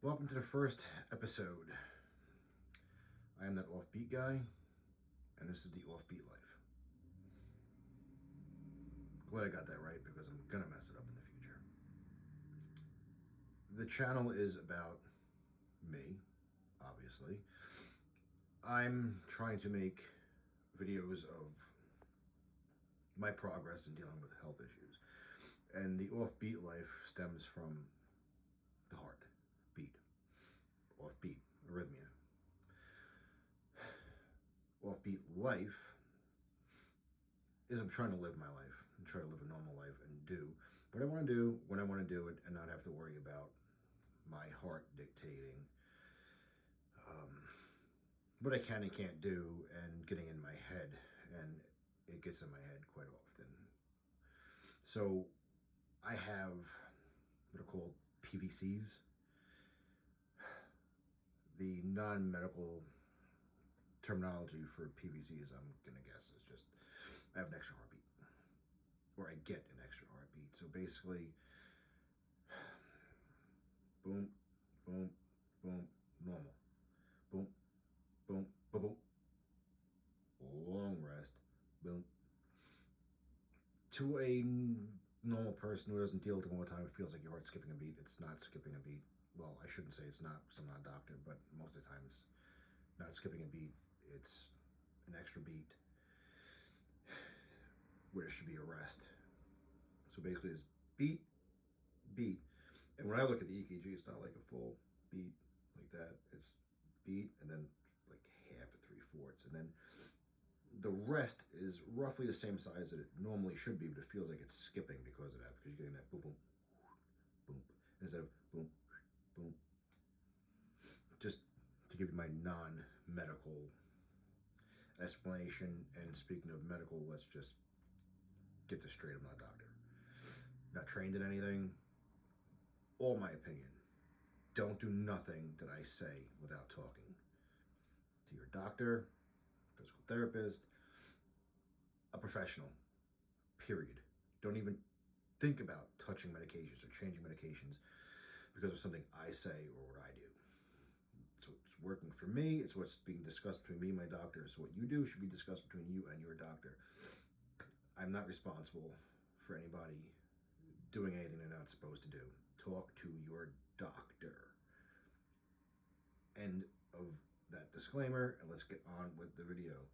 Welcome to the first episode. I am that offbeat guy, and this is the offbeat life. Glad I got that right because I'm gonna mess it up in the future. The channel is about me, obviously. I'm trying to make videos of my progress in dealing with health issues. And the offbeat life stems from the heart beat, offbeat, arrhythmia. Offbeat life is I'm trying to live my life and try to live a normal life and do what I want to do when I want to do it and not have to worry about my heart dictating what I can and can't do and getting in my head. And it gets in my head quite often. So I have what are called PVCs. The non-medical terminology for PVCs, I'm gonna guess, is just I have an extra heartbeat, or I get an extra heartbeat. So basically, boom, boom, boom, normal, boom, boom, boom, boom, long rest, boom. To a normal person who doesn't deal with it all the time, it feels like your heart's skipping a beat. It's not skipping a beat. Well, I shouldn't say it's not because I'm not a doctor, but most of the time it's not skipping a beat. It's an extra beat where there should be a rest. So basically it's beat, beat. And when I look at the EKG, it's not like a full beat like that. It's beat and then like half of 3/4. And then the rest is roughly the same size that it normally should be, but it feels like it's skipping because of that, because you're getting that boom, boom, boom, instead of boom, boom. Just to give you my non-medical explanation, and speaking of medical, let's just get this straight. I'm not a doctor. Not trained in anything. All my opinion. Don't do nothing that I say without talking to your doctor, physical therapist, a professional, period. Don't even think about touching medications or changing medications because of something I say or what I do. It's what's working for me. It's what's being discussed between me and my doctor. So what you do should be discussed between you and your doctor. I'm not responsible for anybody doing anything they're not supposed to do. Talk to your doctor. End of that disclaimer, and let's get on with the video.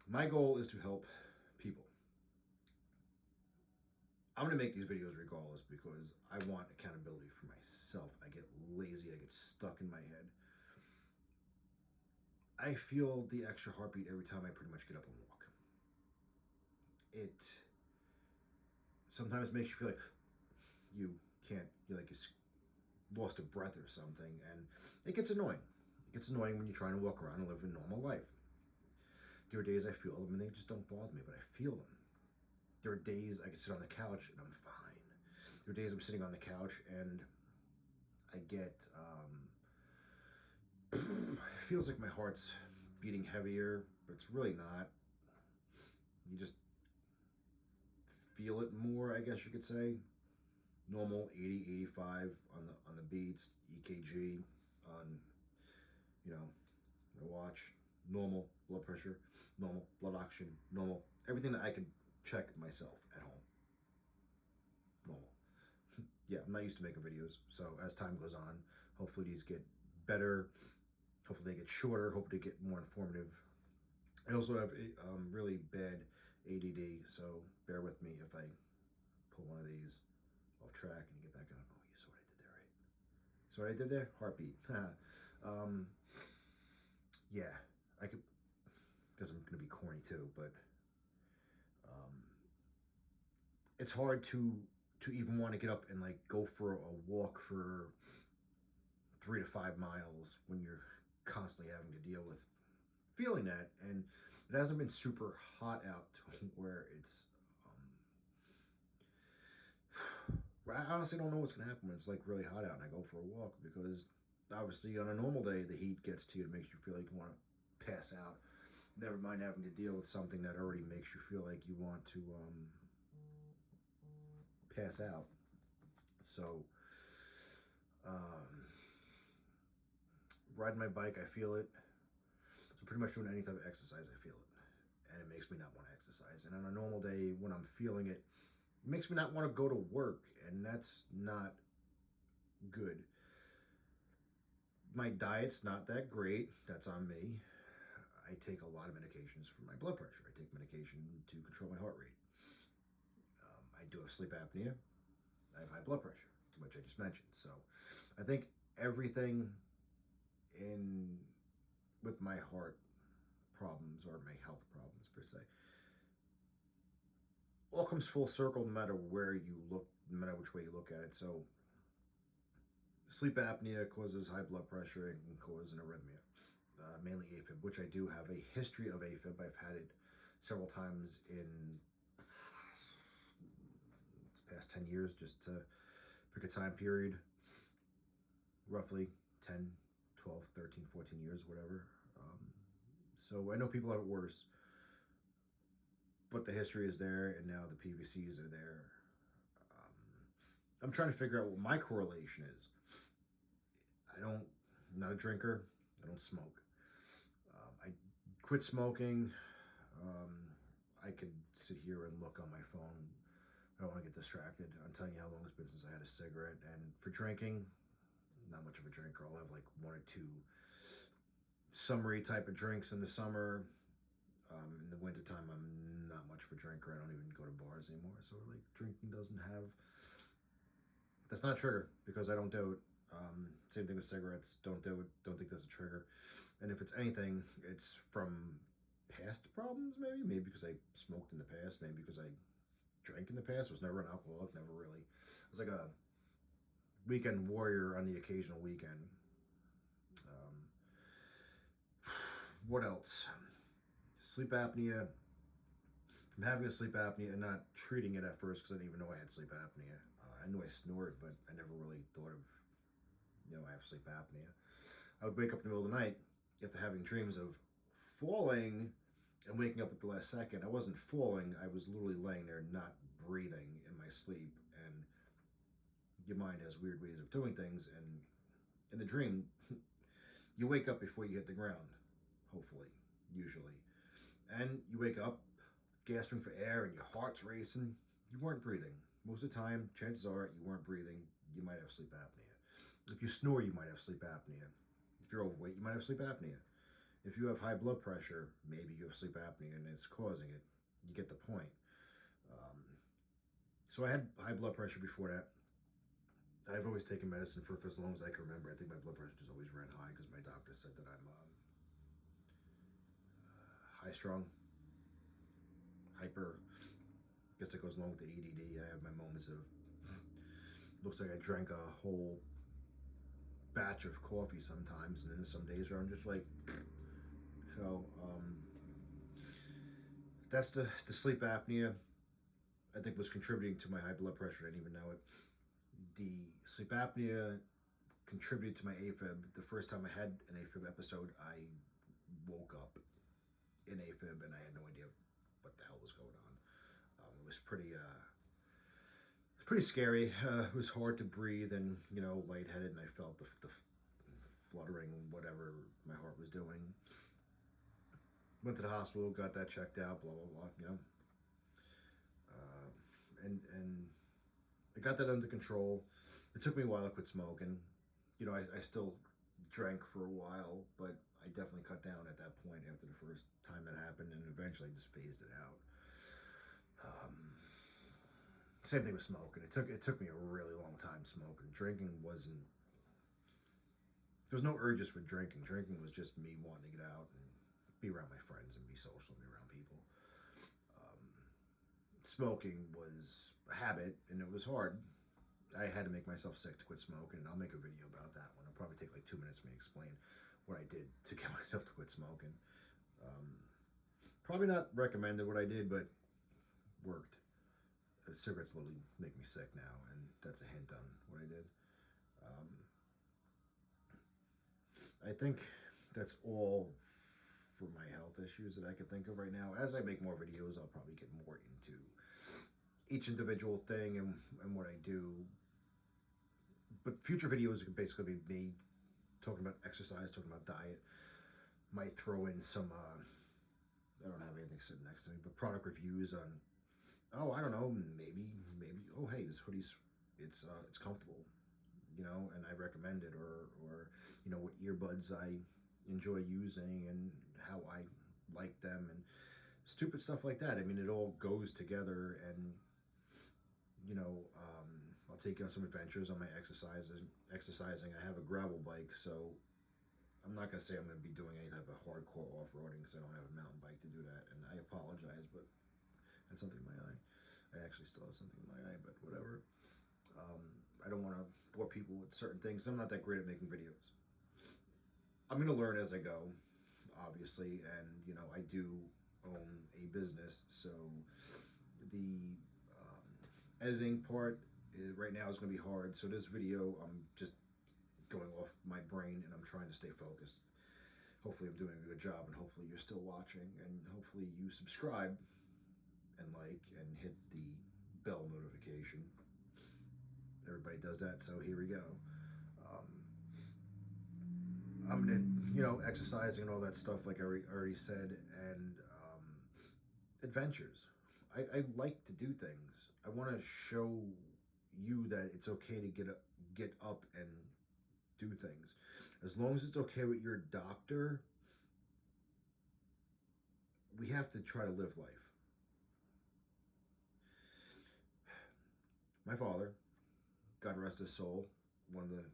My goal is to help people. I'm going to make these videos regardless because I want accountability for myself. I get lazy. I get stuck in my head. I feel the extra heartbeat every time I pretty much get up and walk. It sometimes makes you feel like you lost a breath or something, and it gets annoying. It gets annoying when you're trying to walk around and live a normal life. There are days I feel them and they just don't bother me, but I feel them. There are days I can sit on the couch and I'm fine. There are days I'm sitting on the couch and I get, it feels like my heart's beating heavier, but it's really not. You just feel it more, I guess you could say. Normal 80, 85 on the beats, EKG on, my watch. Normal blood pressure, normal blood oxygen, normal everything that I could check myself at home. Normal. Yeah, I'm not used to making videos, so as time goes on, hopefully these get better. Hopefully they get shorter. Hopefully they get more informative. I also have really bad ADD, so bear with me if I pull one of these off track and you get back on. Oh, you saw what I did there, right? So what I did there? Heartbeat. Yeah, I could, because I'm going to be corny too, but it's hard to even want to get up and like go for a walk for 3 to 5 miles when you're constantly having to deal with feeling that. And it hasn't been super hot out to where it's I honestly don't know what's gonna happen when it's like really hot out and I go for a walk, because obviously on a normal day the heat gets to you and makes you feel like you want to pass out, never mind having to deal with something that already makes you feel like you want to pass out. So riding my bike, I feel it. So pretty much doing any type of exercise, I feel it. And it makes me not want to exercise. And on a normal day, when I'm feeling it, it makes me not want to go to work. And that's not good. My diet's not that great. That's on me. I take a lot of medications for my blood pressure. I take medication to control my heart rate. I do have sleep apnea. I have high blood pressure, which I just mentioned. So I think everything in with my heart problems or my health problems per se all comes full circle no matter where you look, no matter which way you look at it. So sleep apnea causes high blood pressure and can cause an arrhythmia, mainly AFib, which I do have a history of AFib. I've had it several times in the past 10 years, just to pick a time period, roughly 10, 12, 13, 14 years, whatever. So I know people have it worse, but the history is there, and now the PVCs are there. I'm trying to figure out what my correlation is. I'm not a drinker. I don't smoke. I quit smoking. I could sit here and look on my phone. I don't want to get distracted. I'm telling you how long it's been since I had a cigarette. And for drinking, not much of a drinker. I'll have like one or two summery type of drinks in the summer. In the wintertime, I'm not much of a drinker. I don't even go to bars anymore. So like drinking that's not a trigger because I don't do it. Same thing with cigarettes. Don't do it. Don't think that's a trigger. And if it's anything, it's from past problems, maybe because I smoked in the past, maybe because I drank in the past. Was never an alcoholic, never really. I was like a weekend warrior on the occasional weekend. What else? Sleep apnea. From having a sleep apnea and not treating it at first because I didn't even know I had sleep apnea. I knew I snored, but I never really thought of, I have sleep apnea. I would wake up in the middle of the night after having dreams of falling and waking up at the last second. I wasn't falling. I was literally laying there not breathing in my sleep. And your mind has weird ways of doing things. And in the dream, you wake up before you hit the ground, hopefully, usually. And you wake up gasping for air and your heart's racing. You weren't breathing. Most of the time, chances are you weren't breathing. You might have sleep apnea. If you snore, you might have sleep apnea. If you're overweight, you might have sleep apnea. If you have high blood pressure, maybe you have sleep apnea and it's causing it. You get the point. So I had high blood pressure before that. I've always taken medicine for as long as I can remember. I think my blood pressure just always ran high because my doctor said that I'm high strung, hyper. I guess that goes along with the ADD. I have my moments of, looks like I drank a whole batch of coffee sometimes, and then some days where I'm just like, so that's the sleep apnea. I think was contributing to my high blood pressure. I didn't even know it. The sleep apnea contributed to my AFib. The first time I had an AFib episode, I woke up in AFib and I had no idea what the hell was going on. It was pretty scary. It was hard to breathe and, lightheaded, and I felt the fluttering, whatever my heart was doing. Went to the hospital, got that checked out, blah, blah, blah, and I got that under control. It took me a while to quit smoking. I still drank for a while, but I definitely cut down at that point after the first time that happened, and eventually just phased it out. Same thing with smoking. It took me a really long time smoking. Drinking wasn't. There was no urges for drinking. Drinking was just me wanting to get out and be around my friends and be social and be around people. Smoking was a habit, and it was hard. I had to make myself sick to quit smoking, and I'll make a video about that one. It'll probably take like 2 minutes for me to explain what I did to get myself to quit smoking. Probably not recommended what I did, but worked. Cigarettes literally make me sick now, and that's a hint on what I did. I think that's all for my health issues that I can think of right now. As I make more videos, I'll probably get more into each individual thing and what I do. But future videos could basically be me talking about exercise, talking about diet. Might throw in some, I don't have anything sitting next to me, but product reviews on, oh, I don't know, maybe, oh, hey, this hoodie's, it's comfortable, you know, and I recommend it, or, you know, what earbuds I enjoy using and how I like them and stupid stuff like that. I mean, it all goes together, and, you know, I'll take you on some adventures on my exercising. I have a gravel bike, so I'm not gonna say I'm gonna be doing any type of hardcore off-roading because I don't have a mountain bike to do that, and I apologize, but I had something in my eye. I actually still have something in my eye, but whatever. I don't want to bore people with certain things. I'm not that great at making videos. I'm gonna learn as I go, obviously, and you know I do own a business, so the editing part right now is gonna be hard. So this video, I'm just going off my brain, and I'm trying to stay focused. Hopefully I'm doing a good job, and hopefully you're still watching, and hopefully you subscribe and like and hit the bell notification. Everybody does that, so here we go. I'm gonna, you know, exercising and all that stuff, like I already said, and adventures. I like to do things. I want to show you that it's okay to get up and do things, as long as it's okay with your doctor. We have to try to live life. My father, God rest his soul, one of the,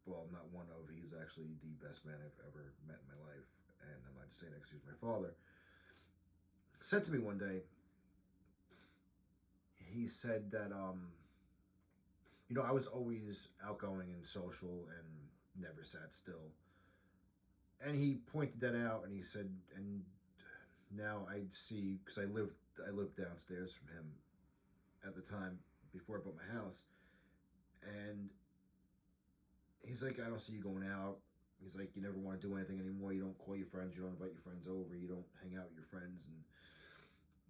well, not one of, he's actually the best man I've ever met in my life, and I'm not just saying that because he's my father, said to me one day, he said that, you know, I was always outgoing and social and never sat still. And he pointed that out, and he said, and now I see, because I lived downstairs from him at the time before I bought my house, and he's like, I don't see you going out. He's like, you never want to do anything anymore. You don't call your friends. You don't invite your friends over. You don't hang out with your friends. And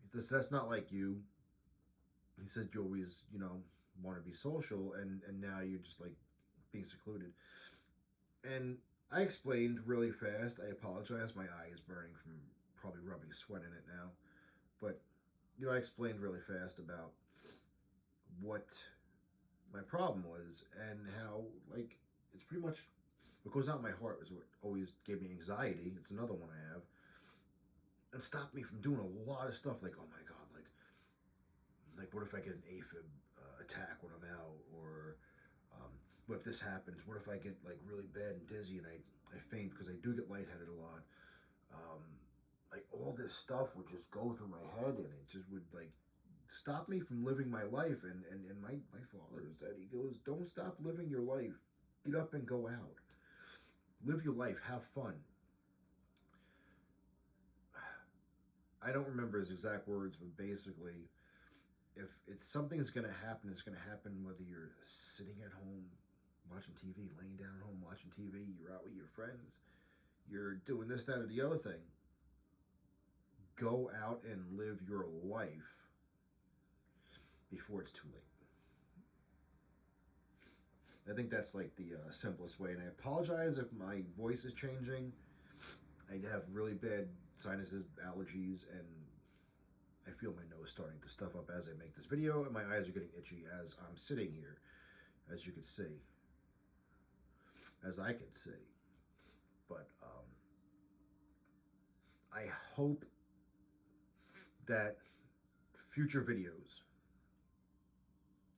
he says, that's not like you. He said, you always, you know, want to be social, and now you're just like being secluded. And I explained really fast. I apologize. My eye is burning from probably rubbing sweat in it now. But, you know, I explained really fast about what my problem was, and how, like, it's pretty much what goes out in my heart was what always gave me anxiety. It's another one I have, and stopped me from doing a lot of stuff. Like, oh my god, like what if I get an AFib attack when I'm out, or what if this happens? What if I get like really bad and dizzy and I faint, because I do get lightheaded a lot. Like all this stuff would just go through my head, and it just would like stop me from living my life. And my father said, he goes, don't stop living your life. Get up and go out. Live your life. Have fun. I don't remember his exact words, but basically, if it's something's going to happen, it's going to happen whether you're sitting at home watching TV, laying down at home watching TV, you're out with your friends, you're doing this, that, or the other thing. Go out and live your life before it's too late. I think that's like the simplest way, and I apologize if my voice is changing. I have really bad sinuses, allergies, and I feel my nose starting to stuff up as I make this video, and my eyes are getting itchy as I'm sitting here, as you can see, as I can see. But I hope that future videos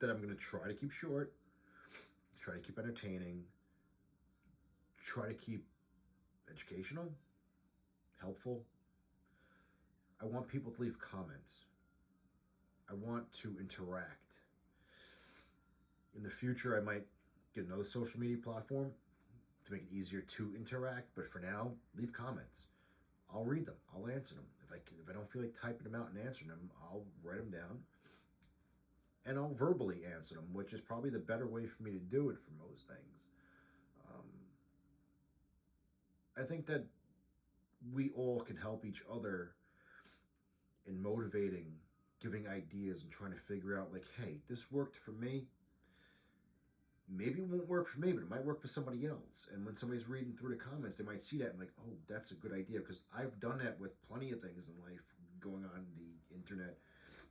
that I'm going to try to keep short, try to keep entertaining, try to keep educational, helpful. I want people to leave comments. I want to interact. In the future, I might get another social media platform to make it easier to interact, but for now, leave comments. I'll read them. I'll answer them. If I don't feel like typing them out and answering them, I'll write them down, and I'll verbally answer them, which is probably the better way for me to do it for most things. I think that we all can help each other in motivating, giving ideas, and trying to figure out, like, hey, this worked for me. maybe it won't work for me, but it might work for somebody else. And when somebody's reading through the comments, they might see that and like, oh, that's a good idea. Because I've done that with plenty of things in life going on the internet,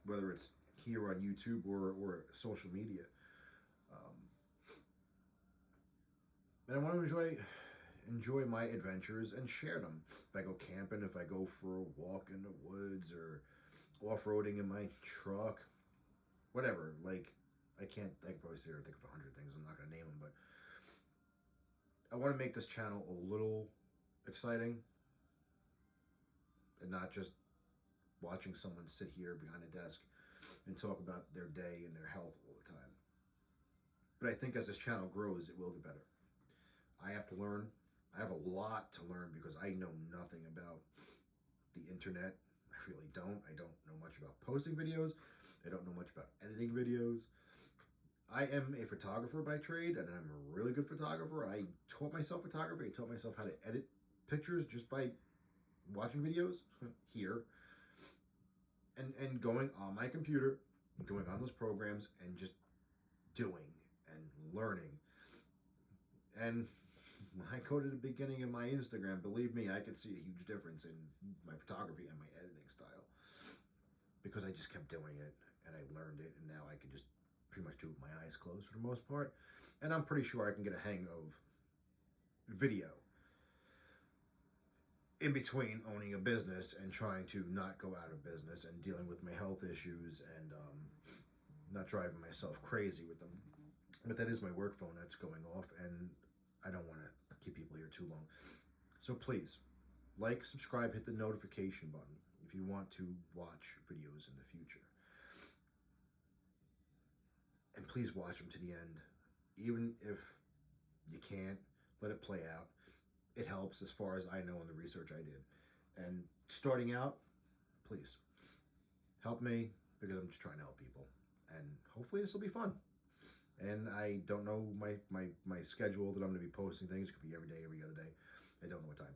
whether it's here on YouTube or social media. And I want to enjoy my adventures and share them. If I go camping, if I go for a walk in the woods or off-roading in my truck, whatever. Like, I can probably sit here and think of 100 things. I'm not going to name them, but I want to make this channel a little exciting and not just watching someone sit here behind a desk and talk about their day and their health all the time. But I think as this channel grows, it will get better. I have to learn. I have a lot to learn because I know nothing about the internet. I really don't. I don't know much about posting videos. I don't know much about editing videos. I am a photographer by trade, and I'm a really good photographer. I taught myself photography. I taught myself how to edit pictures just by watching videos here and going on my computer, going on those programs, and just doing and learning. And when I go to the beginning of my Instagram, believe me, I could see a huge difference in my photography and my editing style because I just kept doing it and I learned it, and now I can just pretty much do it with my eyes closed for the most part. And I'm pretty sure I can get a hang of video in between owning a business and trying to not go out of business and dealing with my health issues and not driving myself crazy with them. But that is my work phone that's going off, and I don't want to keep people here too long. So please, like, subscribe, hit the notification button if you want to watch videos in the future. And please watch them to the end. Even if you can't, let it play out. It helps as far as I know in the research I did. And starting out, please, help me because I'm just trying to help people. And hopefully this will be fun. And I don't know my schedule that I'm going to be posting things. It could be every day, every other day. I don't know what time.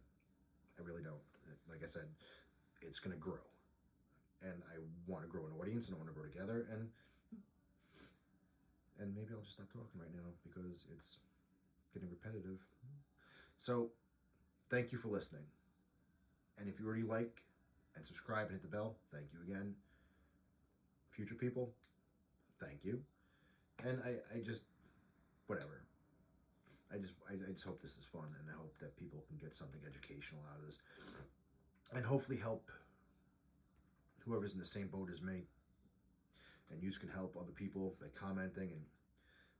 I really don't. Like I said, it's going to grow. And I want to grow an audience and I want to grow together. And maybe I'll just stop talking right now because it's getting repetitive. So, thank you for listening. And if you already like and subscribe and hit the bell, thank you again. Future people, thank you. And I just, whatever. I just hope this is fun, and I hope that people can get something educational out of this. And hopefully help whoever's in the same boat as me. And you can help other people by commenting and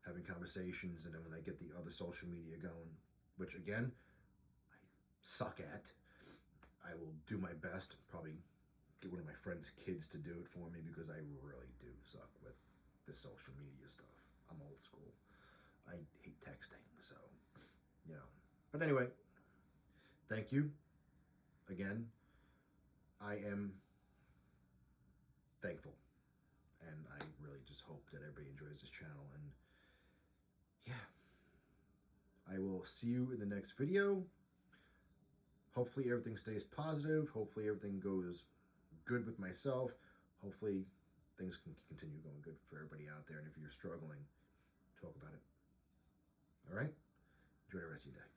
having conversations. And then when I get the other social media going, which again, I suck at, I will do my best. Probably get one of my friend's kids to do it for me because I really do suck with the social media stuff. I'm old school. I hate texting, so, you know. But anyway, thank you. Again, I am thankful. And I really just hope that everybody enjoys this channel. And yeah, I will see you in the next video. Hopefully everything stays positive. Hopefully everything goes good with myself. Hopefully things can continue going good for everybody out there. And if you're struggling, talk about it. All right? Enjoy the rest of your day.